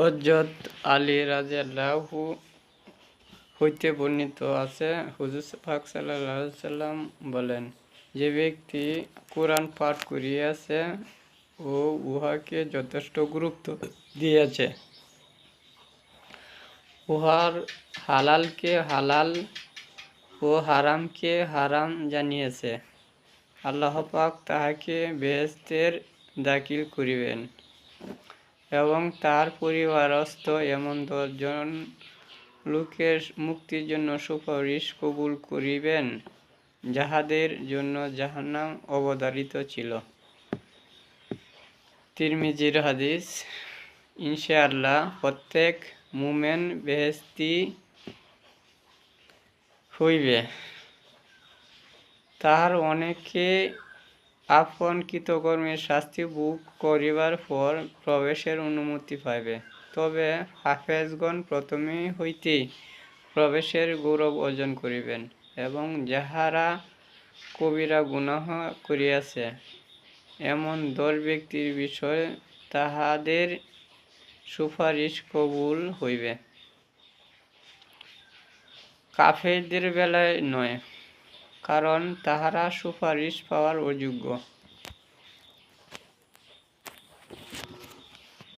হযরত আলী রাযিয়াল্লাহু হইতে বর্ণিত আছে, হুজুর পাক সাল্লাল্লাহু আলাইহি ওয়াসাল্লাম বলেন, যে ব্যক্তি কুরআন পাঠ করিয়াছে ও উহাকে যথেষ্ট গুরুত্ব দিয়েছে, উহার হালালকে হালাল ও হারামকে হারাম জানিয়েছে, আল্লাহ পাক তাহাকে বেহেশতের দাখিল করিবেন এবং তার পরিবারস্থ এমন 10 জন লোকের মুক্তির জন্য সুপারিশ কবুল করিবেন, যাহাদের জন্য জাহান্নাম অবধারিত ছিল। তিরমিজির হাদিস। ইনশাআল্লাহ প্রত্যেক মুমিন বেহেশতি হইবে। তাহার অনেকে আপন কৃতকর্মের শাস্তি ভোগ করিবার পর প্রবেশের অনুমতি পাইবে, তবে হাফেজগণ প্রথমে হইতেই প্রবেশের গৌরব অর্জন করিবেন এবং যাহারা কবিরা গুনাহ করিয়াছে এমন 10 ব্যক্তির বিষয়ে তাহাদের সুপারিশ কবুল হইবে। কাফেরদের বেলায় নয়, কারণ তাহারা সুপারিশ পাওয়ার অযোগ্য।